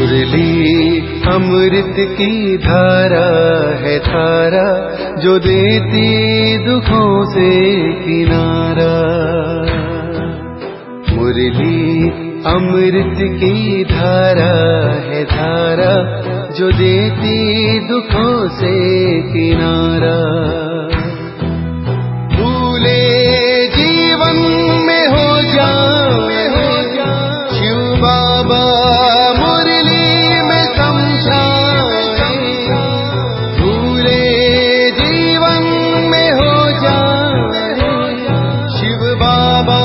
मुरली अमृत की धारा है धारा, जो देती दुखों से किनारा। मुरली अमृत की धारा है धारा, जो देती दुखों से किनारा। भूले जीवन में हो जाए शिव बाबा मुरली में समझाए। भूले जीवन में हो जाए शिव बाबा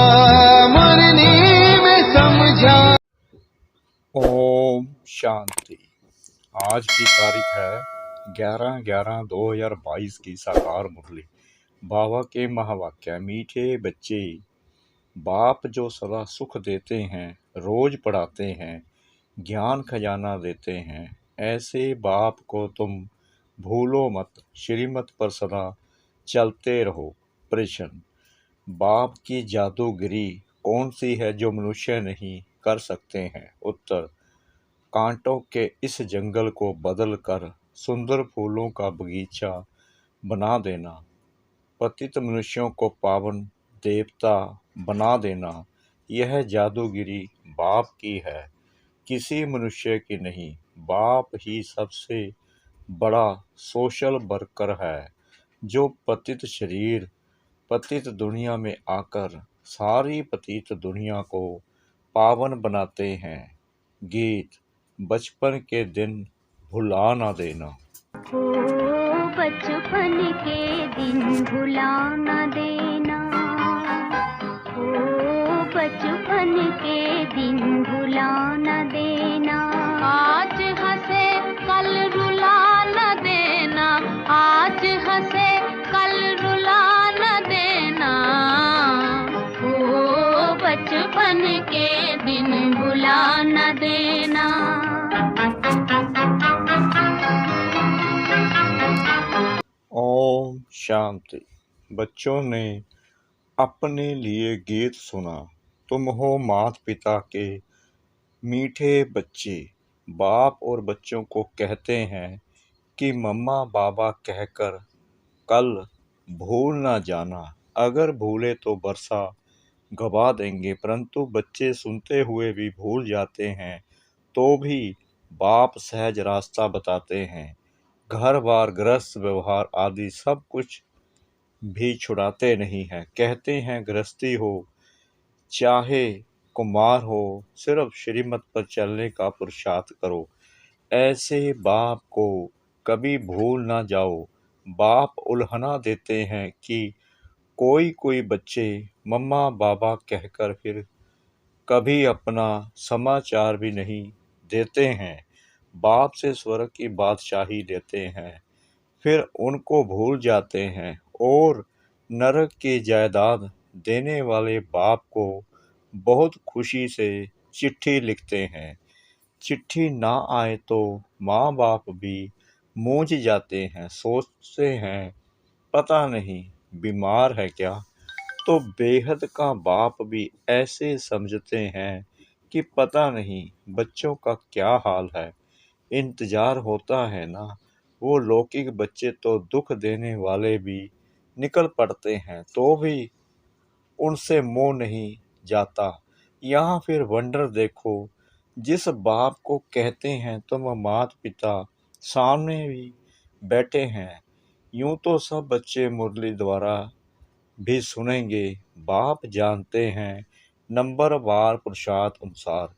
मुरली में समझाए। ओम शांति। आज की तारीख है 11/11/2022 की साकार मुरली। बाबा के महावाक्य। मीठे बच्चे, बाप जो सदा सुख देते हैं, रोज पढ़ाते हैं, ज्ञान खजाना देते हैं, ऐसे बाप को तुम भूलो मत। श्रीमत पर सदा चलते रहो। प्रश्न: बाप की जादूगिरी कौन सी है जो मनुष्य नहीं कर सकते हैं? उत्तर: कांटों के इस जंगल को बदल कर सुंदर फूलों का बगीचा बना देना, पतित मनुष्यों को पावन देवता बना देना, यह जादूगिरी बाप की है, किसी मनुष्य की नहीं। बाप ही सबसे बड़ा सोशल वर्कर है, जो पतित शरीर पतित दुनिया में आकर सारी पतित दुनिया को पावन बनाते हैं। गीत: बचपन के दिन भुला ना देना। ओ बचपन के दिन भुला ना देना, ओ बचपन के दिन भुला ना देना। आज हंसे कल रुला ना देना, आज हंसे कल रुला ना देना। ओ बचपन के दिन भुला ना देना। ओम शांति। बच्चों ने अपने लिए गीत सुना। तुम हो माता पिता के मीठे बच्चे। बाप और बच्चों को कहते हैं कि मम्मा बाबा कहकर कल भूल ना जाना। अगर भूले तो बरसा गवा देंगे, परंतु बच्चे सुनते हुए भी भूल जाते हैं, तो भी बाप सहज रास्ता बताते हैं। घर बार गृहस्थ व्यवहार आदि सब कुछ भी छुड़ाते नहीं हैं। कहते हैं गृहस्थी हो चाहे कुमार हो, सिर्फ श्रीमत पर चलने का पुरुषार्थ करो। ऐसे बाप को कभी भूल ना जाओ। बाप उल्हना देते हैं कि कोई बच्चे मम्मा बाबा कहकर फिर कभी अपना समाचार भी नहीं देते हैं। बाप से स्वर्ग की बादशाही लेते हैं, फिर उनको भूल जाते हैं और नरक की जायदाद देने वाले बाप को बहुत खुशी से चिट्ठी लिखते हैं। चिट्ठी ना आए तो माँ बाप भी मूंझ जाते हैं, सोचते हैं पता नहीं बीमार है क्या। तो बेहद का बाप भी ऐसे समझते हैं कि पता नहीं बच्चों का क्या हाल है। इंतजार होता है ना। वो लौकिक बच्चे तो दुख देने वाले भी निकल पड़ते हैं, तो भी उनसे मोह नहीं जाता। यहाँ फिर वंडर देखो, जिस बाप को कहते हैं तुम माता पिता, सामने भी बैठे हैं। यूं तो सब बच्चे मुरली द्वारा भी सुनेंगे। बाप जानते हैं नंबर वार पुरुषार्थ अनुसार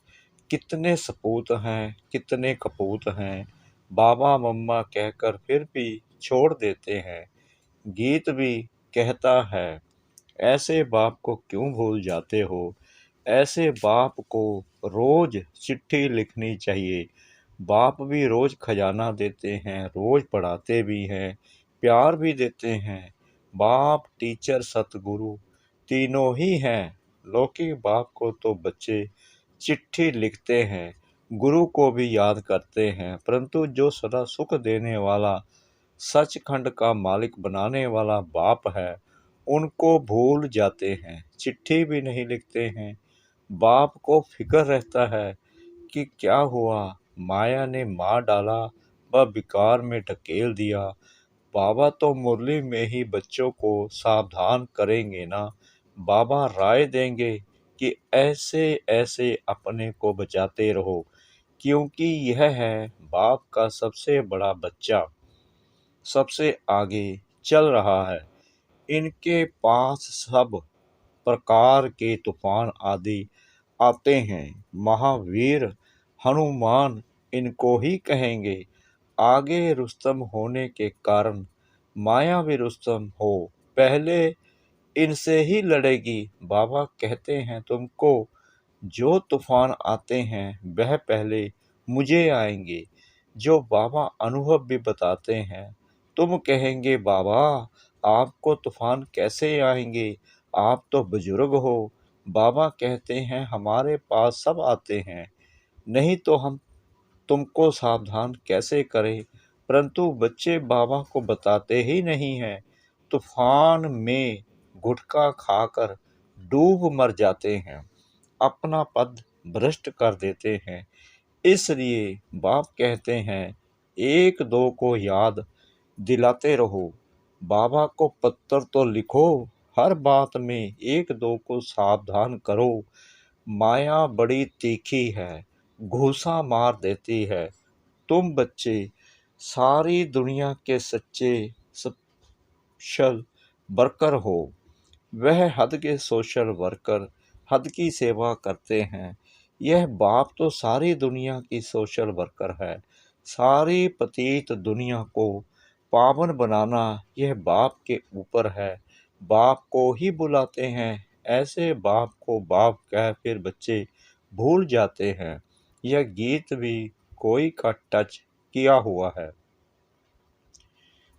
कितने सपूत हैं, कितने कपूत हैं। बाबा मम्मा कहकर फिर भी छोड़ देते हैं। गीत भी कहता है, ऐसे बाप को क्यों भूल जाते हो? ऐसे बाप को रोज चिट्ठी लिखनी चाहिए। बाप भी रोज खजाना देते हैं, रोज पढ़ाते भी हैं, प्यार भी देते हैं। बाप, टीचर, सतगुरु तीनों ही हैं। लौकिक बाप को तो बच्चे चिट्ठी लिखते हैं, गुरु को भी याद करते हैं, परंतु जो सदा सुख देने वाला, सचखंड का मालिक बनाने वाला बाप है, उनको भूल जाते हैं, चिट्ठी भी नहीं लिखते हैं। बाप को फिक्र रहता है कि क्या हुआ, माया ने मार डाला व विकार में ढकेल दिया। बाबा तो मुरली में ही बच्चों को सावधान करेंगे ना। बाबा राय देंगे कि ऐसे ऐसे अपने को बचाते रहो, क्योंकि यह है बाप का सबसे बड़ा बच्चा, सबसे आगे चल रहा है। इनके पास सब प्रकार के तूफान आदि आते हैं। महावीर हनुमान इनको ही कहेंगे। आगे रुस्तम होने के कारण माया भी रुस्तम हो, पहले इनसे ही लड़ेगी। बाबा कहते हैं तुमको जो तूफान आते हैं वह पहले मुझे आएंगे। जो बाबा अनुभव भी बताते हैं। तुम कहेंगे बाबा आपको तूफान कैसे आएंगे, आप तो बुजुर्ग हो। बाबा कहते हैं हमारे पास सब आते हैं, नहीं तो हम तुमको सावधान कैसे करें। परंतु बच्चे बाबा को बताते ही नहीं हैं। तूफान में गुटखा खाकर डूब मर जाते हैं, अपना पद भ्रष्ट कर देते हैं। इसलिए बाप कहते हैं एक दो को याद दिलाते रहो। बाबा को पत्र तो लिखो, हर बात में एक दो को सावधान करो। माया बड़ी तीखी है, घूसा मार देती है। तुम बच्चे सारी दुनिया के सच्चे सोशल वर्कर हो। वह हद के सोशल वर्कर हद की सेवा करते हैं। यह बाप तो सारी दुनिया की सोशल वर्कर है। सारी पतित दुनिया को पावन बनाना यह बाप के ऊपर है। बाप को ही बुलाते हैं। ऐसे बाप को बाप कह फिर बच्चे भूल जाते हैं। यह गीत भी कोई का टच किया हुआ है।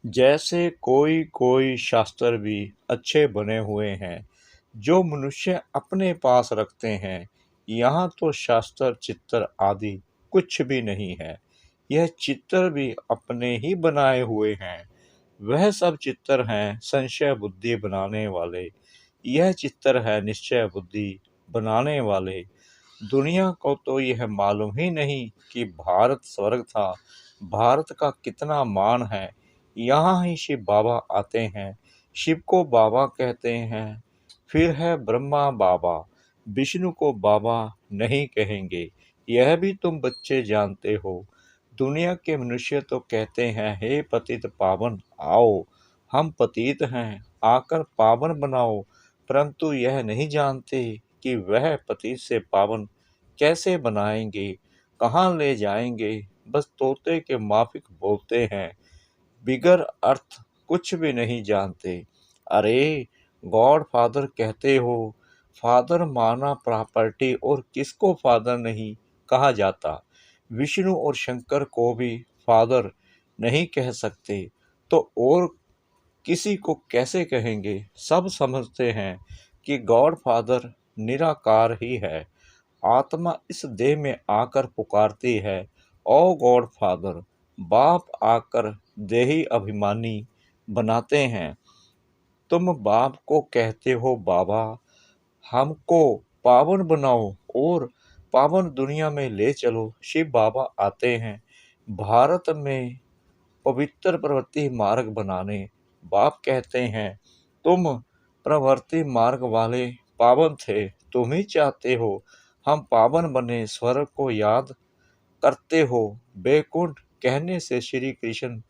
जैसे कोई कोई शास्त्र भी अच्छे बने हुए हैं जो मनुष्य अपने पास रखते हैं। यहाँ तो शास्त्र चित्र आदि कुछ भी नहीं है। यह चित्र भी अपने ही बनाए हुए हैं। वह सब चित्र हैं संशय बुद्धि बनाने वाले। यह चित्र है निश्चय बुद्धि बनाने वाले। दुनिया को तो यह मालूम ही नहीं कि भारत स्वर्ग था, भारत का कितना मान है। यहाँ ही शिव बाबा आते हैं। शिव को बाबा कहते हैं। फिर है ब्रह्मा बाबा, विष्णु को बाबा नहीं कहेंगे। यह भी तुम बच्चे जानते हो। दुनिया के मनुष्य तो कहते हैं हे पतित पावन आओ, हम पतित हैं, आकर पावन बनाओ। परंतु यह नहीं जानते कि वह पतित से पावन कैसे बनाएंगे, कहाँ ले जाएंगे। बस तोते के माफिक बोलते हैं, बिगर अर्थ कुछ भी नहीं जानते। अरे गॉड फादर कहते हो, फादर माना प्रॉपर्टी, और किसको फादर नहीं कहा जाता। विष्णु और शंकर को भी फादर नहीं कह सकते, तो और किसी को कैसे कहेंगे। सब समझते हैं कि गॉड फादर निराकार ही है। आत्मा इस देह में आकर पुकारती है ओ गॉड फादर। बाप आकर देही अभिमानी बनाते हैं। तुम बाप को कहते हो बाबा हमको पावन बनाओ और पावन दुनिया में ले चलो। शिव बाबा आते हैं भारत में पवित्र प्रवृत्ति मार्ग बनाने। बाप कहते हैं तुम प्रवृत्ति मार्ग वाले पावन थे, तुम ही चाहते हो हम पावन बने। स्वर्ग को याद करते हो, बैकुंठ कहने से श्री कृष्ण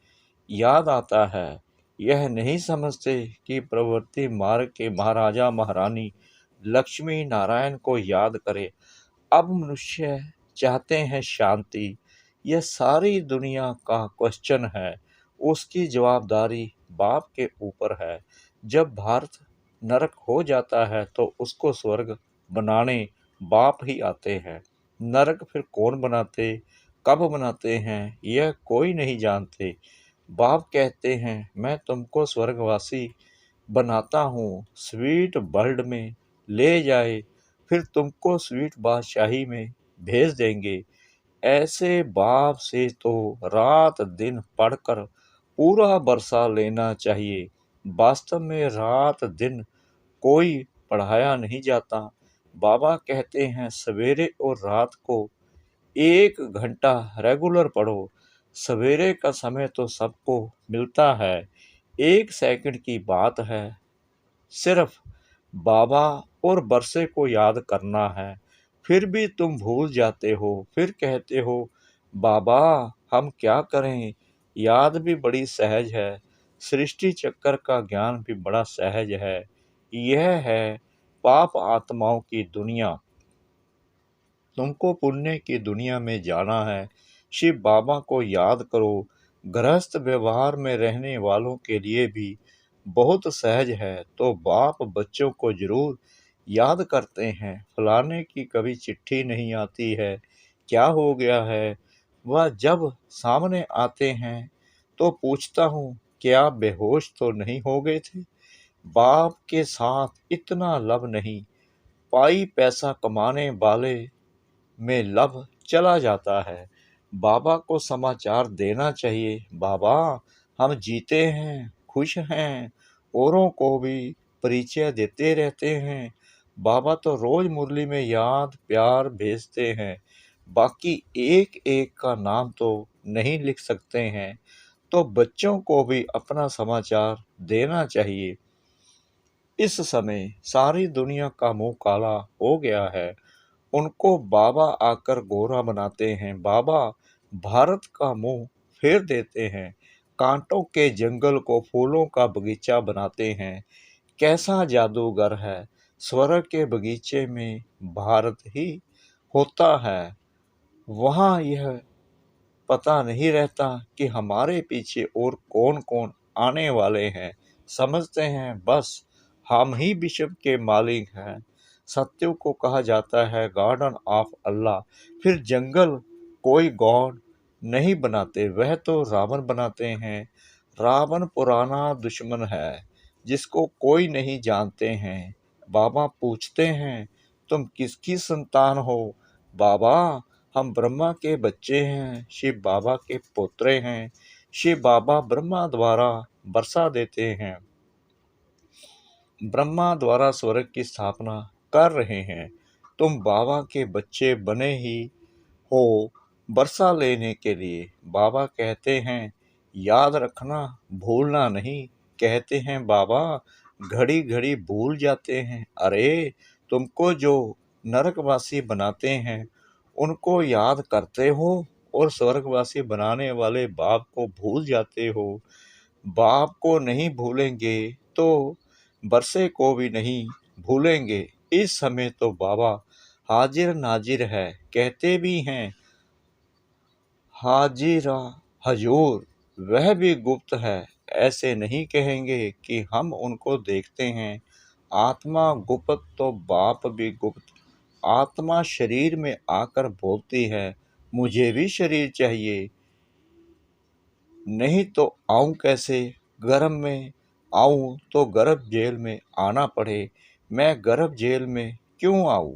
याद आता है। यह नहीं समझते कि प्रवृत्ति मार्ग के महाराजा महारानी लक्ष्मी नारायण को याद करे। अब मनुष्य चाहते हैं शांति। यह सारी दुनिया का क्वेश्चन है, उसकी जवाबदारी बाप के ऊपर है। जब भारत नरक हो जाता है तो उसको स्वर्ग बनाने बाप ही आते हैं। नरक फिर कौन बनाते, कब बनाते हैं, यह कोई नहीं जानते। बाप कहते हैं मैं तुमको स्वर्गवासी बनाता हूँ, स्वीट वर्ल्ड में ले जाए, फिर तुमको स्वीट बादशाही में भेज देंगे। ऐसे बाप से तो रात दिन पढ़कर पूरा बरसा लेना चाहिए। वास्तव में रात दिन कोई पढ़ाया नहीं जाता। बाबा कहते हैं सवेरे और रात को 1 घंटा रेगुलर पढ़ो। सवेरे का समय तो सबको मिलता है, 1 सेकंड की बात है, सिर्फ बाबा और बरसे को याद करना है। फिर भी तुम भूल जाते हो, फिर कहते हो बाबा हम क्या करें। याद भी बड़ी सहज है, सृष्टि चक्र का ज्ञान भी बड़ा सहज है। यह है पाप आत्माओं की दुनिया, तुमको पुण्य की दुनिया में जाना है। शिव बाबा को याद करो। गृहस्थ व्यवहार में रहने वालों के लिए भी बहुत सहज है, तो बाप बच्चों को जरूर याद करते हैं। फलाने की कभी चिट्ठी नहीं आती है, क्या हो गया है। वह जब सामने आते हैं तो पूछता हूँ क्या बेहोश तो नहीं हो गए थे। बाप के साथ इतना लब नहीं, पाई पैसा कमाने वाले में लब चला जाता है। बाबा को समाचार देना चाहिए, बाबा हम जीते हैं, खुश हैं, औरों को भी परिचय देते रहते हैं। बाबा तो रोज मुरली में याद प्यार भेजते हैं, बाकी एक एक का नाम तो नहीं लिख सकते हैं, तो बच्चों को भी अपना समाचार देना चाहिए। इस समय सारी दुनिया का मुंह काला हो गया है, उनको बाबा आकर गोरा बनाते हैं। बाबा भारत का मुंह फेर देते हैं, कांटों के जंगल को फूलों का बगीचा बनाते हैं। कैसा जादूगर है, स्वर्ग के बगीचे में भारत ही होता है। वहाँ यह पता नहीं रहता कि हमारे पीछे और कौन कौन आने वाले हैं। समझते हैं बस हम ही विश्व के मालिक हैं। सत्य को कहा जाता है गार्डन ऑफ अल्लाह। फिर जंगल कोई गॉड नहीं बनाते, वह तो रावण बनाते हैं। रावण पुराना दुश्मन है जिसको कोई नहीं जानते हैं। बाबा पूछते हैं तुम किसकी संतान हो। बाबा हम ब्रह्मा के बच्चे हैं, शिव बाबा के पोतरे हैं। शिव बाबा ब्रह्मा द्वारा वर्षा देते हैं, ब्रह्मा द्वारा स्वर्ग की स्थापना कर रहे हैं। तुम बाबा के बच्चे बने ही हो वर्षा लेने के लिए। बाबा कहते हैं याद रखना, भूलना नहीं। कहते हैं बाबा घड़ी घड़ी भूल जाते हैं। अरे तुमको जो नरकवासी बनाते हैं उनको याद करते हो और स्वर्गवासी बनाने वाले बाप को भूल जाते हो। बाप को नहीं भूलेंगे तो बरसे को भी नहीं भूलेंगे। इस समय तो बाबा हाजिर नाजिर है, कहते भी हैं हाजिरा हजूर, वह भी गुप्त है। ऐसे नहीं कहेंगे कि हम उनको देखते हैं। आत्मा गुप्त तो बाप भी गुप्त। आत्मा शरीर में आकर बोलती है मुझे भी शरीर चाहिए, नहीं तो आऊं कैसे। गर्भ में आऊं तो गर्भ जेल में आना पड़े। मैं गर्भ जेल में क्यों आऊं,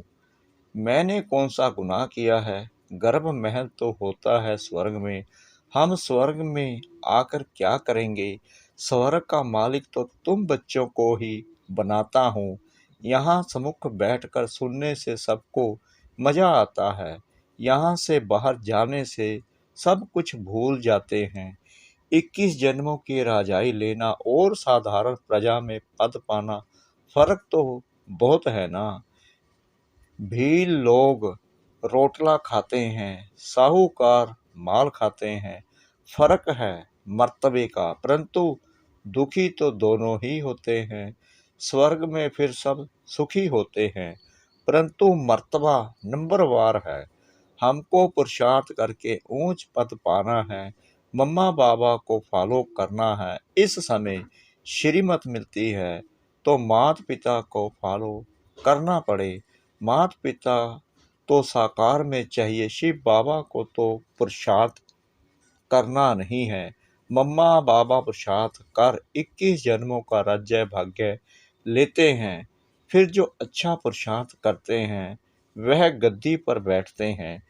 मैंने कौन सा गुनाह किया है। गर्भ महल तो होता है स्वर्ग में, हम स्वर्ग में आकर क्या करेंगे। स्वर्ग का मालिक तो तुम बच्चों को ही बनाता हूँ। यहाँ सम्मुख बैठकर सुनने से सबको मजा आता है, यहाँ से बाहर जाने से सब कुछ भूल जाते हैं। 21 जन्मों की राजाई लेना और साधारण प्रजा में पद पाना, फर्क तो बहुत है ना। भील लोग रोटला खाते हैं, साहूकार माल खाते हैं। फर्क है मर्तबे का, परंतु दुखी तो दोनों ही होते हैं। स्वर्ग में फिर सब सुखी होते हैं, परंतु मर्तबा नंबरवार है। हमको पुरुषार्थ करके ऊंच पद पाना है, मम्मा बाबा को फॉलो करना है। इस समय श्रीमत मिलती है तो माता पिता को फॉलो करना पड़े। माता पिता तो साकार में चाहिए, शिव बाबा को तो पुरुषार्थ करना नहीं है। मम्मा बाबा पुरुषार्थ कर 21 जन्मों का राज्य भाग्य लेते हैं। फिर जो अच्छा पुरुषार्थ करते हैं वह गद्दी पर बैठते हैं।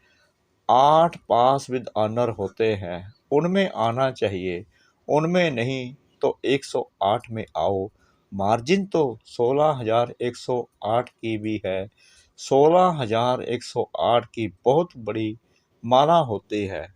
8 पास विद ऑनर होते हैं, उनमें आना चाहिए, उनमें नहीं तो 108 में आओ। मार्जिन तो 16,108 की भी है। 16,108 की बहुत बड़ी माला होती है,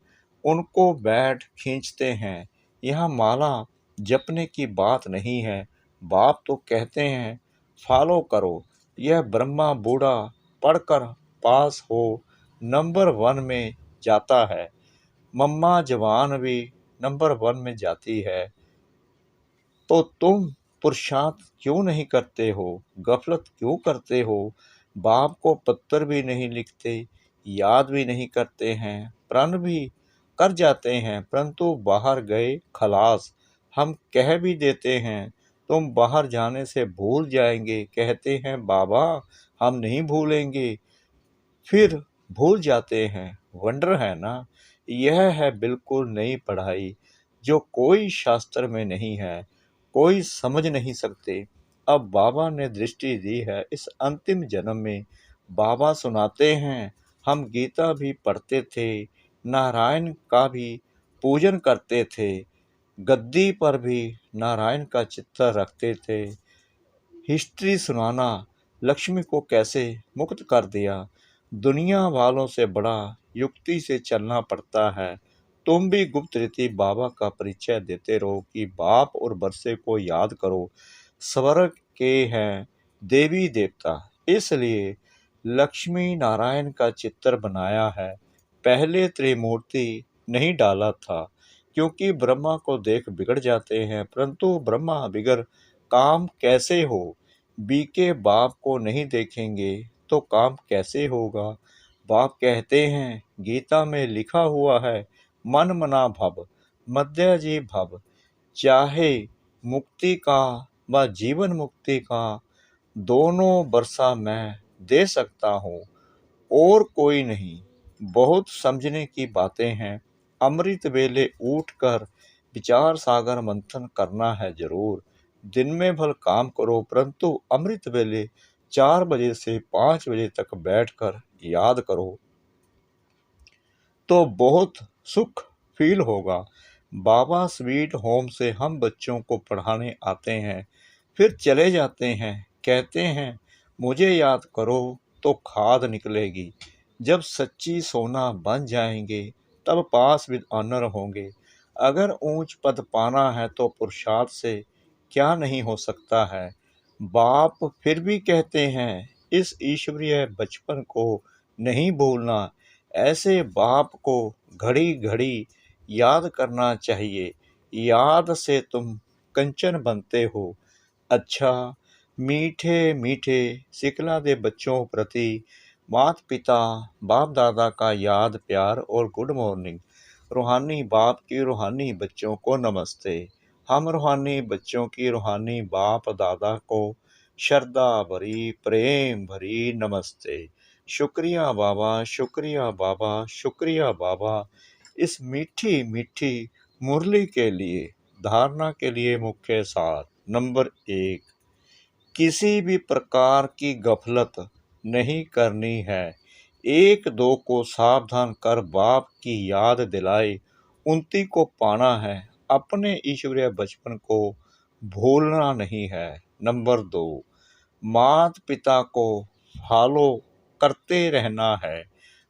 उनको बैठ खींचते हैं। यहाँ माला जपने की बात नहीं है। बाप तो कहते हैं फॉलो करो। यह ब्रह्मा बूढ़ा पढ़कर पास हो नंबर 1 में जाता है। मम्मा जवान भी नंबर 1 में जाती है। तो तुम पुरुषार्थ क्यों नहीं करते हो? गफलत क्यों करते हो? बाप को पत्र भी नहीं लिखते, याद भी नहीं करते हैं, प्रण भी कर जाते हैं, परंतु बाहर गए खलास हम कह भी देते हैं तुम बाहर जाने से भूल जाएंगे। कहते हैं बाबा हम नहीं भूलेंगे, फिर भूल जाते हैं। वंडर है ना? यह है बिल्कुल नई पढ़ाई जो कोई शास्त्र में नहीं है, कोई समझ नहीं सकते। अब बाबा ने दृष्टि दी है। इस अंतिम जन्म में बाबा सुनाते हैं हम गीता भी पढ़ते थे, नारायण का भी पूजन करते थे, गद्दी पर भी नारायण का चित्र रखते थे। हिस्ट्री सुनाना लक्ष्मी को कैसे मुक्त कर दिया। दुनिया वालों से बड़ा युक्ति से चलना पड़ता है। तुम भी गुप्त रीति बाबा का परिचय देते रहो कि बाप और बरसे को याद करो। स्वर्ग के हैं देवी देवता, इसलिए लक्ष्मी नारायण का चित्र बनाया है। पहले त्रिमूर्ति नहीं डाला था क्योंकि ब्रह्मा को देख बिगड़ जाते हैं, परंतु ब्रह्मा बिगड़ काम कैसे हो? बीके बाप को नहीं देखेंगे तो काम कैसे होगा? बाप कहते हैं गीता में लिखा हुआ है मन मना भव मध्य जी भव, चाहे मुक्ति का व जीवन मुक्ति का दोनों बरसा मैं दे सकता हूँ और कोई नहीं। बहुत समझने की बातें हैं। अमृत वेले उठकर विचार सागर मंथन करना है जरूर। दिन में भल काम करो, परंतु अमृत वेले 4 बजे से 5 बजे तक बैठकर याद करो तो बहुत सुख फील होगा। बाबा स्वीट होम से हम बच्चों को पढ़ाने आते हैं, फिर चले जाते हैं। कहते हैं मुझे याद करो तो खाद निकलेगी। जब सच्ची सोना बन जाएंगे तब पास विद ऑनर होंगे। अगर ऊंच पद पाना है तो पुरुषार्थ से क्या नहीं हो सकता है। बाप फिर भी कहते हैं इस ईश्वरीय बचपन को नहीं भूलना। ऐसे बाप को घड़ी घड़ी याद करना चाहिए। याद से तुम कंचन बनते हो। अच्छा, मीठे मीठे सिखला दे बच्चों प्रति माता पिता बाप दादा का याद प्यार और गुड मॉर्निंग। रूहानी बाप की रूहानी बच्चों को नमस्ते। हम रूहानी बच्चों की रूहानी बाप दादा को श्रद्धा भरी प्रेम भरी नमस्ते। शुक्रिया बाबा, शुक्रिया बाबा, शुक्रिया बाबा इस मीठी मीठी मुरली के लिए। धारणा के लिए मुख्य सार नंबर 1, किसी भी प्रकार की गफलत नहीं करनी है। 1-2 को सावधान कर बाप की याद दिलाए, उन्नति को पाना है। अपने ईश्वरीय बचपन को भूलना नहीं है। नंबर 2, माता पिता को फॉलो करते रहना है।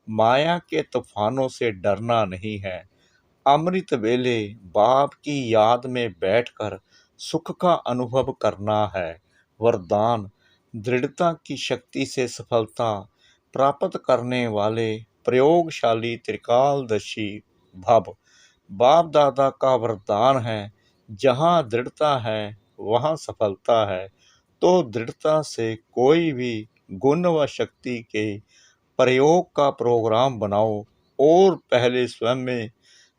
माया के तूफानों से डरना नहीं है। अमृत वेले बाप की याद में बैठकर सुख का अनुभव करना है। वरदान, दृढ़ता की शक्ति से सफलता प्राप्त करने वाले प्रयोगशाली त्रिकालदर्शी भव। बाप दादा का वरदान है जहाँ दृढ़ता है वहाँ सफलता है। तो दृढ़ता से कोई भी गुण व शक्ति के प्रयोग का प्रोग्राम बनाओ और पहले स्वयं में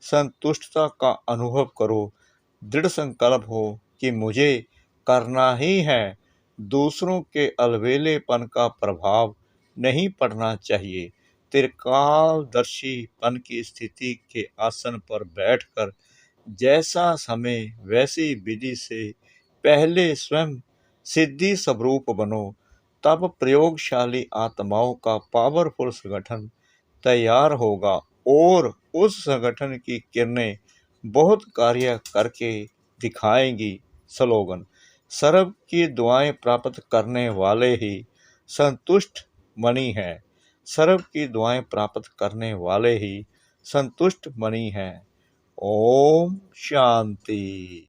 संतुष्टता का अनुभव करो। दृढ़ संकल्प हो कि मुझे करना ही है। दूसरों के अलवेलेपन का प्रभाव नहीं पड़ना चाहिए। त्रिकालदर्शीपन की स्थिति के आसन पर बैठकर जैसा समय वैसी विधि से पहले स्वयं सिद्धि स्वरूप बनो। तब प्रयोगशाली आत्माओं का पावरफुल संगठन तैयार होगा और उस संगठन की किरणें बहुत कार्य करके दिखाएंगी। स्लोगन, सर्व की दुआएं प्राप्त करने वाले ही संतुष्ट मणि हैं। सर्व की दुआएं प्राप्त करने वाले ही संतुष्ट मणि हैं। ओम शांति।